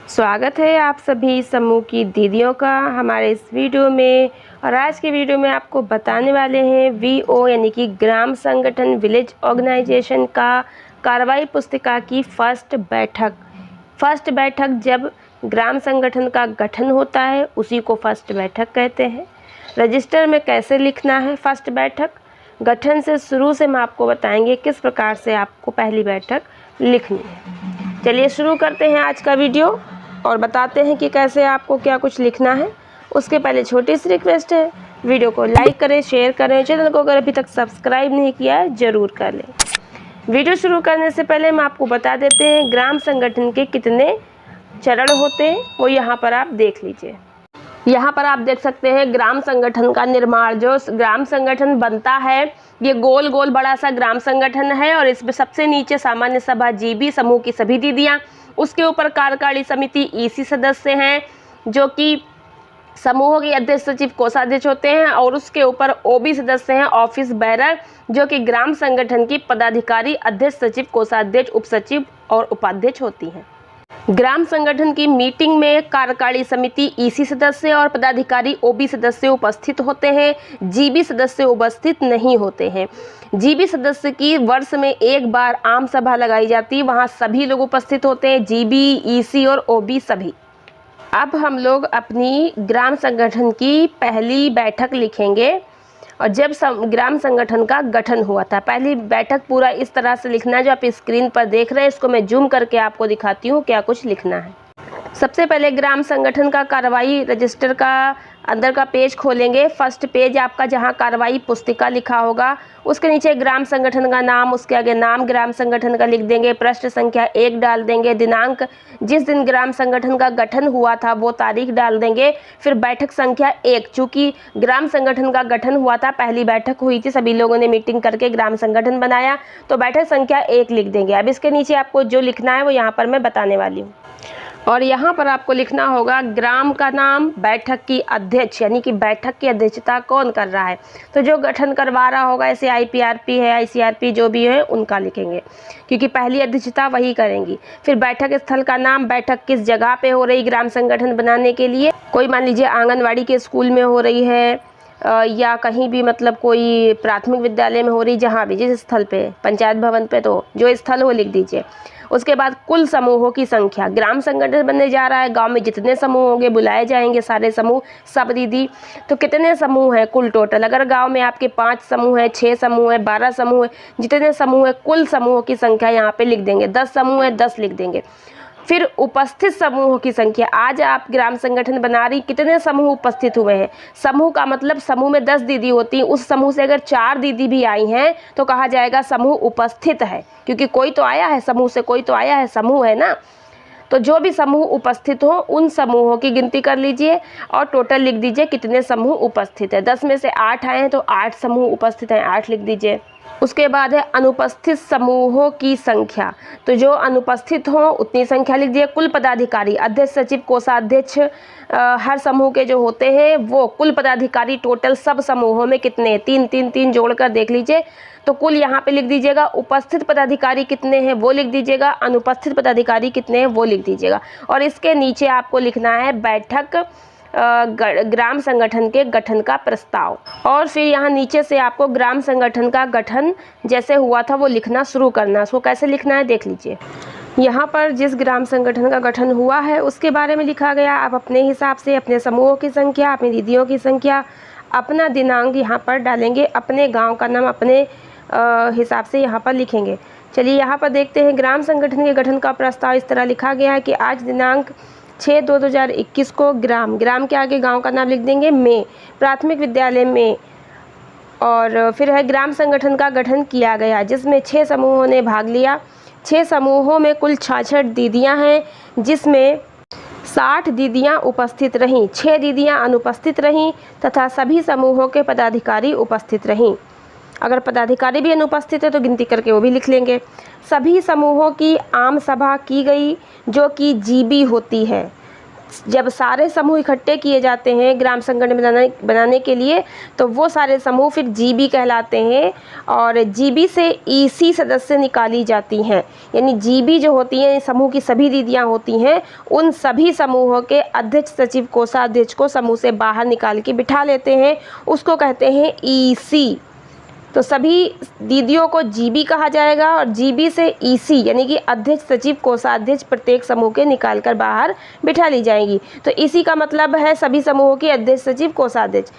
स्वागत है आप सभी समूह की दीदियों का हमारे इस वीडियो में। और आज की वीडियो में आपको बताने वाले हैं वीओ यानी कि ग्राम संगठन विलेज ऑर्गेनाइजेशन का कार्रवाई पुस्तिका की फर्स्ट बैठक जब ग्राम संगठन का गठन होता है उसी को फर्स्ट बैठक कहते हैं। रजिस्टर में कैसे लिखना है फर्स्ट बैठक, गठन से शुरू से हम आपको बताएंगे किस प्रकार से आपको पहली बैठक लिखनी है। चलिए शुरू करते हैं आज का वीडियो और बताते हैं कि कैसे आपको क्या कुछ लिखना है। उसके पहले छोटी सी रिक्वेस्ट है, वीडियो को लाइक करें, शेयर करें, चैनल को अगर अभी तक सब्सक्राइब नहीं किया है ज़रूर कर लें। वीडियो शुरू करने से पहले हम आपको बता देते हैं ग्राम संगठन के कितने चरण होते हैं, वो यहाँ पर आप देख लीजिए। यहाँ पर आप देख सकते हैं ग्राम संगठन का निर्माण। जो ग्राम संगठन बनता है ये गोल गोल बड़ा सा ग्राम संगठन है और इसमें सबसे नीचे सामान्य सभा जीबी समूह की सभी दीदियाँ, उसके ऊपर कार्यकारिणी समिति ईसी सदस्य हैं जो कि समूहों के अध्यक्ष सचिव कोषाध्यक्ष होते हैं, और उसके ऊपर ओबी सदस्य हैं ऑफिस बैरर जो कि ग्राम संगठन की पदाधिकारी अध्यक्ष सचिव कोषाध्यक्ष उपसचिव और उपाध्यक्ष होती हैं। ग्राम संगठन की मीटिंग में कार्यकारिणी समिति ईसी सदस्य और पदाधिकारी ओबी सदस्य उपस्थित होते हैं, जीबी सदस्य उपस्थित नहीं होते हैं। जीबी सदस्य की वर्ष में एक बार आम सभा लगाई जाती है, वहां सभी लोग उपस्थित होते हैं, जीबी, ईसी और ओबी सभी। अब हम लोग अपनी ग्राम संगठन की पहली बैठक लिखेंगे और जब ग्राम संगठन का गठन हुआ था। पहली बैठक पूरा इस तरह से लिखना है जो आप स्क्रीन पर देख रहे हैं। इसको मैं जूम करके आपको दिखाती हूँ क्या कुछ लिखना है। सबसे पहले ग्राम संगठन का कार्रवाई रजिस्टर का अंदर का पेज खोलेंगे। फर्स्ट पेज आपका जहां कार्रवाई पुस्तिका लिखा होगा उसके नीचे ग्राम संगठन का नाम, उसके आगे नाम ग्राम संगठन का लिख देंगे, पृष्ठ संख्या 1 डाल देंगे, दिनांक जिस दिन ग्राम संगठन का गठन हुआ था वो तारीख डाल देंगे, फिर बैठक संख्या 1। चूँकि ग्राम संगठन का गठन हुआ था, पहली बैठक हुई थी, सभी लोगों ने मीटिंग करके ग्राम संगठन बनाया, तो बैठक संख्या 1 लिख देंगे। अब इसके नीचे आपको जो लिखना है वो यहाँ पर मैं बताने वाली हूँ। और यहाँ पर आपको लिखना होगा ग्राम का नाम, बैठक की अध्यक्ष यानी कि बैठक की अध्यक्षता कौन कर रहा है, तो जो गठन करवा रहा होगा, ऐसे आईपीआरपी है, आईसीआरपी जो भी है उनका लिखेंगे क्योंकि पहली अध्यक्षता वही करेंगी। फिर बैठक स्थल का नाम, बैठक किस जगह पे हो रही ग्राम संगठन बनाने के लिए, कोई मान लीजिए आंगनवाड़ी के स्कूल में हो रही है या कहीं भी मतलब कोई प्राथमिक विद्यालय में हो रही, जहाँ भी जिस स्थल पे, पंचायत भवन पे, तो जो स्थल हो लिख दीजिए। उसके बाद कुल समूहों की संख्या, ग्राम संगठन बनने जा रहा है, गांव में जितने समूह होंगे बुलाए जाएंगे सारे समूह, सब दीदी, तो कितने समूह हैं कुल टोटल। अगर गांव में आपके 5 समूह है, 6 समूह है, 12 समूह है, जितने समूह है कुल समूहों की संख्या यहाँ पे लिख देंगे। 10 समूह है 10 लिख देंगे। फिर उपस्थित समूहों की संख्या, आज आप ग्राम संगठन बना रही, कितने समूह उपस्थित हुए हैं। समूह का मतलब समूह में 10 दीदी होती हैं, उस समूह से अगर 4 दीदी भी आई हैं तो कहा जाएगा समूह उपस्थित है, क्योंकि कोई तो आया है समूह से, कोई तो आया है, समूह है ना। तो जो भी समूह उपस्थित हो उन समूहों की गिनती कर लीजिए और टोटल लिख दीजिए कितने समूह उपस्थित है। 10 में से 8 आए हैं तो 8 समूह उपस्थित हैं, 8 लिख दीजिए। उसके बाद है अनुपस्थित समूहों की संख्या, तो जो अनुपस्थित हों उतनी संख्या लिख दिए। कुल पदाधिकारी, अध्यक्ष सचिव कोषाध्यक्ष हर समूह के जो होते हैं वो कुल पदाधिकारी टोटल सब समूहों में कितने, 3 जोड़कर देख लीजिए। तो कुल यहाँ पे लिख दीजिएगा। उपस्थित पदाधिकारी कितने हैं वो लिख दीजिएगा, अनुपस्थित पदाधिकारी कितने हैं वो लिख दीजिएगा। और इसके नीचे आपको लिखना है बैठक ग्राम संगठन के गठन का प्रस्ताव। और फिर यहाँ नीचे से आपको ग्राम संगठन का गठन जैसे हुआ था वो लिखना शुरू करना है। उसको कैसे लिखना है देख लीजिए। यहाँ पर जिस ग्राम संगठन का गठन हुआ है उसके बारे में लिखा गया। आप अपने हिसाब से अपने समूहों की संख्या, अपनी दीदियों की संख्या, अपना दिनांक यहाँ पर डालेंगे, अपने गाँव का नाम अपने हिसाब से यहाँ पर लिखेंगे। चलिए यहाँ पर देखते हैं ग्राम संगठन के गठन का प्रस्ताव इस तरह लिखा गया है कि आज दिनांक 6/2/2021 को ग्राम के आगे गांव का नाम लिख देंगे, में प्राथमिक विद्यालय में, और फिर है ग्राम संगठन का गठन किया गया जिसमें 6 समूहों ने भाग लिया। 6 समूहों में कुल 66 दीदियां हैं जिसमें 60 दीदियां उपस्थित रहीं, 6 दीदियां अनुपस्थित रहीं तथा सभी समूहों के पदाधिकारी उपस्थित रहीं। अगर पदाधिकारी भी अनुपस्थित है तो गिनती करके वो भी लिख लेंगे। सभी समूहों की आम सभा की गई जो कि जीबी होती है। जब सारे समूह इकट्ठे किए जाते हैं ग्राम संगठन बनाने के लिए, तो वो सारे समूह फिर जीबी कहलाते हैं और जीबी से ईसी सदस्य निकाली जाती हैं। यानी जीबी जो होती हैं, समूह की सभी दीदियां होती हैं, उन सभी समूहों के अध्यक्ष, सचिव, कोषाध्यक्ष को समूह से बाहर निकाल के बिठा लेते हैं, उसको कहते हैं ईसी। तो सभी दीदियों को जीबी कहा जाएगा और जीबी से ईसी यानी कि अध्यक्ष, सचिव, कोषाध्यक्ष प्रत्येक समूह के निकाल कर बाहर बिठा ली जाएंगी। तो इसी का मतलब है सभी समूहों के अध्यक्ष, सचिव, कोषाध्यक्ष।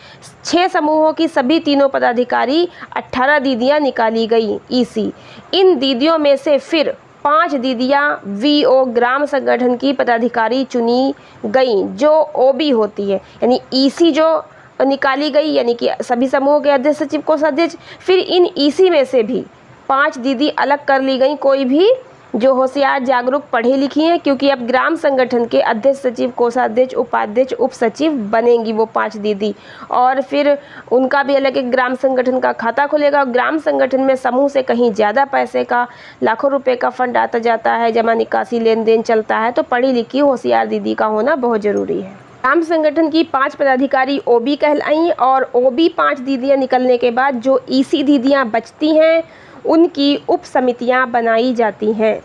6 समूहों की सभी तीनों पदाधिकारी 18 दीदियां निकाली गई ईसी। इन दीदियों में से फिर 5 दीदियां वीओ ग्राम संगठन की पदाधिकारी चुनी गई जो ओबी होती है। यानी ईसी जो निकाली गई यानी कि सभी समूहों के अध्यक्ष, सचिव, कोषाध्यक्ष, फिर इन ईसी में से भी 5 दीदी अलग कर ली गई, कोई भी जो होशियार, जागरूक, पढ़ी लिखी हैं, क्योंकि अब ग्राम संगठन के अध्यक्ष, सचिव, कोषाध्यक्ष, उपाध्यक्ष, उप सचिव बनेंगी वो 5 दीदी। और फिर उनका भी अलग एक ग्राम संगठन का खाता खुलेगा। ग्राम संगठन में समूह से कहीं ज़्यादा पैसे का, लाखों रुपए का फंड आता जाता है, जमा निकासी लेन देन चलता है, तो पढ़ी लिखी होशियार दीदी का होना बहुत ज़रूरी है। ग्राम संगठन की 5 पदाधिकारी ओबी कहलाई और ओबी 5 दीदियां निकलने के बाद जो ईसी दीदियां बचती हैं उनकी उप समितियां बनाई जाती हैं।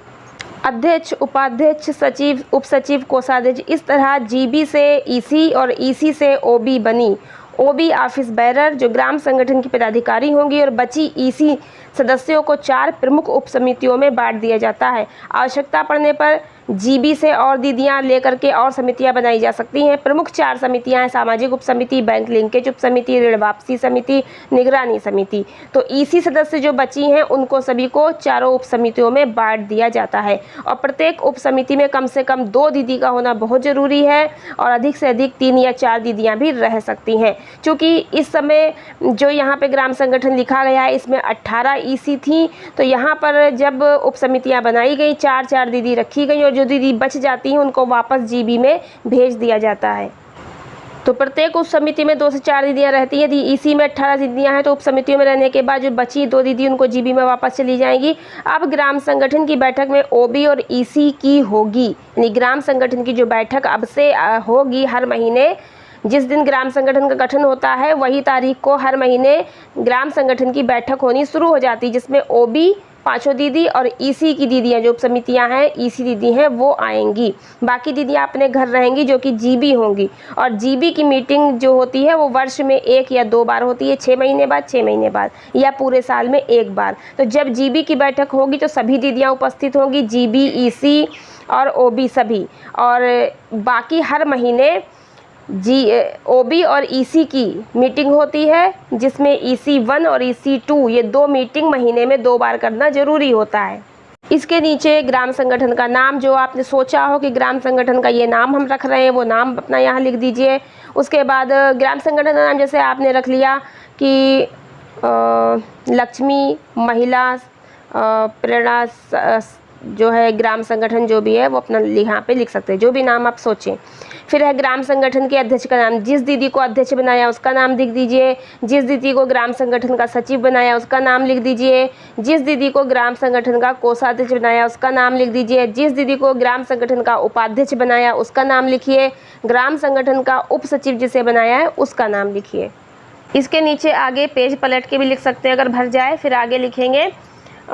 अध्यक्ष, उपाध्यक्ष, सचिव, उप सचिव, कोषाध्यक्ष, इस तरह जीबी से ईसी और ईसी से ओबी बनी। ओबी ऑफिस बेरर जो ग्राम संगठन की पदाधिकारी होंगी और बची ईसी सदस्यों को 4 प्रमुख उप समितियों में बांट दिया जाता है। आवश्यकता पड़ने पर जीबी से और दीदियां लेकर के और समितियां बनाई जा सकती हैं। प्रमुख 4 समितियां हैं सामाजिक उप समिति, बैंक लिंकेज उप समिति, ऋण वापसी समिति, निगरानी समिति। तो ईसी सदस्य जो बची हैं उनको सभी को चारों उप समितियों में बांट दिया जाता है और प्रत्येक उप समिति में कम से कम 2 दीदी का होना बहुत ज़रूरी है और अधिक से अधिक 3 या 4 दीदियाँ भी रह सकती हैं। चूँकि इस समय जो यहाँ पर ग्राम संगठन लिखा गया है इसमें 18 ईसी थी, तो यहाँ पर जब उप समितियाँ बनाई गई 4-4 दीदी रखी गई और जो दीदी बच जाती हैं उनको वापस जीबी में भेज दिया जाता है। तो प्रत्येक उप समिति में 2 से 4 दीदियां रहती हैं। यदि ईसी में 18 दीदियां हैं तो उप समितियों में रहने के बाद जो बची 2 दीदी उनको जीबी में वापस चली जाएंगी। अब ग्राम संगठन की बैठक में ओबी और ईसी की होगी, यानी ग्राम संगठन की जो बैठक अब से होगी हर महीने, जिस दिन ग्राम संगठन का गठन होता है वही तारीख को हर महीने ग्राम संगठन की बैठक होनी शुरू हो जाती है, जिसमें ओबी 5 दीदी और ईसी की दीदियां जो उप समितियां हैं, ईसी दीदी हैं, वो आएंगी। बाकी दीदियां अपने घर रहेंगी जो कि जीबी होंगी। और जीबी की मीटिंग जो होती है वो वर्ष में 1 या 2 बार होती है, 6 महीने बाद, 6 महीने बाद या पूरे साल में 1 बार। तो जब जीबी की बैठक होगी तो सभी दीदियां उपस्थित होंगी, जीबी, ईसी और ओबी सभी। और बाकी हर महीने ओबी और ईसी की मीटिंग होती है, जिसमें ईसी 1 और ईसी 2 ये 2 मीटिंग महीने में 2 बार करना जरूरी होता है। इसके नीचे ग्राम संगठन का नाम, जो आपने सोचा हो कि ग्राम संगठन का ये नाम हम रख रहे हैं, वो नाम अपना यहाँ लिख दीजिए। उसके बाद ग्राम संगठन का नाम जैसे आपने रख लिया कि लक्ष्मी महिला प्रेरणा जो है ग्राम संगठन जो भी है वो अपना यहाँ पे लिख सकते हैं, जो भी नाम आप सोचें। फिर है ग्राम संगठन के अध्यक्ष का नाम, जिस दीदी को अध्यक्ष बनाया उसका नाम लिख दीजिए। जिस दीदी को ग्राम संगठन का सचिव बनाया उसका नाम लिख दीजिए। जिस दीदी को ग्राम संगठन का कोषाध्यक्ष बनाया उसका नाम लिख दीजिए। जिस दीदी को ग्राम संगठन का उपाध्यक्ष बनाया उसका नाम लिखिए। ग्राम संगठन का उप सचिव जिसे बनाया है उसका नाम लिखिए। इसके नीचे आगे पेज पलट के भी लिख सकते हैं अगर भर जाए। फिर आगे लिखेंगे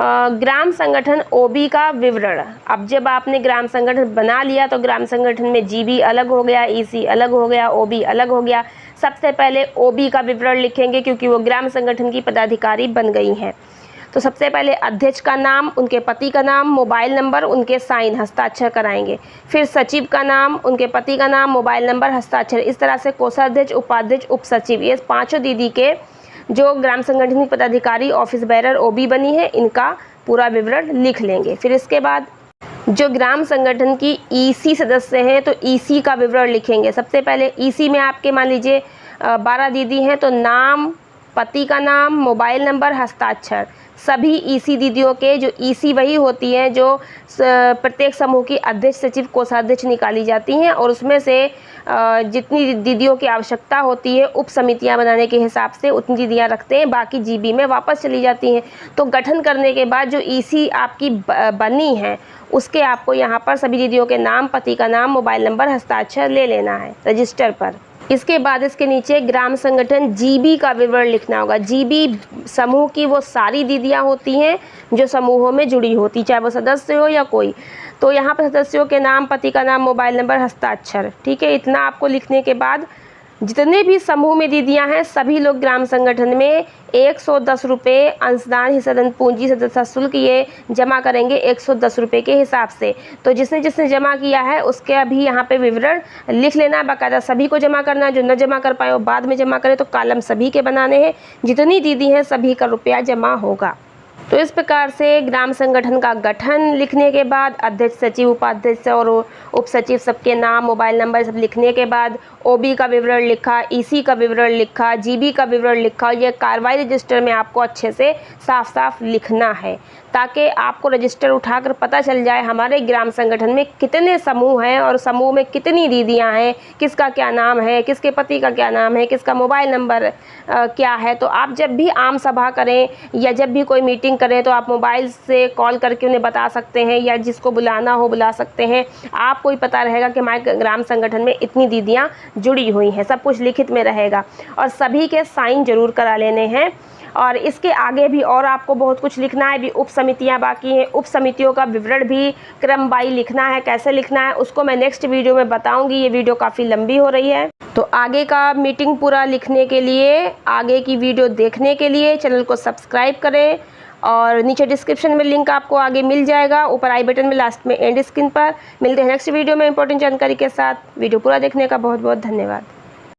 ग्राम संगठन ओबी का विवरण। अब जब आपने ग्राम संगठन बना लिया तो ग्राम संगठन में जीबी अलग हो गया, ईसी अलग हो गया, ओबी अलग हो गया। सबसे पहले ओबी का विवरण लिखेंगे क्योंकि वो ग्राम संगठन की पदाधिकारी बन गई हैं। तो सबसे पहले अध्यक्ष का नाम, उनके पति का नाम, मोबाइल नंबर, उनके साइन हस्ताक्षर कराएंगे। फिर सचिव का नाम, उनके पति का नाम, मोबाइल नंबर, हस्ताक्षर। इस तरह से कोषाध्यक्ष, उपाध्यक्ष, उप सचिव, ये 5 दीदी के जो ग्राम संगठन की पदाधिकारी ऑफिस बेरर ओबी बनी है इनका पूरा विवरण लिख लेंगे। फिर इसके बाद जो ग्राम संगठन की ईसी सदस्य हैं तो ईसी का विवरण लिखेंगे। सबसे पहले ईसी में आपके मान लीजिए 12 दीदी हैं तो नाम, पति का नाम, मोबाइल नंबर, हस्ताक्षर। सभी ईसी दीदियों के, जो ईसी वही होती हैं जो प्रत्येक समूह की अध्यक्ष, सचिव, कोषाध्यक्ष निकाली जाती हैं और उसमें से जितनी दीदियों की आवश्यकता होती है उप समितियाँ बनाने के हिसाब से उतनी दीदियाँ रखते हैं, बाकी जीबी में वापस चली जाती हैं। तो गठन करने के बाद जो ईसी आपकी बनी है उसके आपको यहाँ पर सभी दीदियों के नाम, पति का नाम, मोबाइल नंबर, हस्ताक्षर ले लेना है रजिस्टर पर। इसके बाद इसके नीचे ग्राम संगठन जीबी का विवरण लिखना होगा। जीबी समूह की वो सारी दीदियाँ होती हैं जो समूहों में जुड़ी होती, चाहे वो सदस्य हो या कोई। तो यहाँ पर सदस्यों के नाम, पति का नाम, मोबाइल नंबर, हस्ताक्षर, ठीक है। इतना आपको लिखने के बाद जितने भी समूह में दीदियाँ हैं सभी लोग ग्राम संगठन में 110 रुपये अंशदान, हिस्सादान पूंजी, सदस्यता शुल्क ये जमा करेंगे 110 रुपये के हिसाब से। तो जिसने जिसने जमा किया है उसके अभी यहाँ पे विवरण लिख लेना, बाकायदा सभी को जमा करना। जो न जमा कर पाए वो बाद में जमा करें, तो कॉलम सभी के बनाने हैं। जितनी दीदी हैं सभी का रुपया जमा होगा। तो इस प्रकार से ग्राम संगठन का गठन लिखने के बाद अध्यक्ष, सचिव, उपाध्यक्ष और उप सचिव सबके नाम, मोबाइल नंबर सब लिखने के बाद ओबी का विवरण लिखा, ईसी का विवरण लिखा, जीबी का विवरण लिखा। ये कार्रवाई रजिस्टर में आपको अच्छे से साफ साफ लिखना है ताकि आपको रजिस्टर उठाकर पता चल जाए हमारे ग्राम संगठन में कितने समूह हैं और समूह में कितनी दीदियां हैं, किसका क्या नाम है, किसके पति का क्या नाम है, किसका मोबाइल नंबर क्या है। तो आप जब भी आम सभा करें या जब भी कोई मीटिंग करें तो आप मोबाइल से कॉल करके उन्हें बता सकते हैं या जिसको बुलाना हो बुला सकते हैं। आपको ही पता रहेगा कि हमारे ग्राम संगठन में इतनी दीदियाँ जुड़ी हुई हैं, सब कुछ लिखित में रहेगा और सभी के साइन जरूर करा लेने हैं। और इसके आगे भी और आपको बहुत कुछ लिखना है। भी उप समितियाँ बाकी हैं, उप समितियों का विवरण भी क्रमवाई लिखना है। कैसे लिखना है उसको मैं नेक्स्ट वीडियो में बताऊंगी, ये वीडियो काफ़ी लंबी हो रही है। तो आगे का मीटिंग पूरा लिखने के लिए, आगे की वीडियो देखने के लिए चैनल को सब्सक्राइब करें और नीचे डिस्क्रिप्शन में लिंक आपको आगे मिल जाएगा, ऊपर आई बटन में, लास्ट में एंड स्क्रीन पर। मिलते हैं नेक्स्ट वीडियो में इंपॉर्टेंट जानकारी के साथ। वीडियो पूरा देखने का बहुत बहुत धन्यवाद।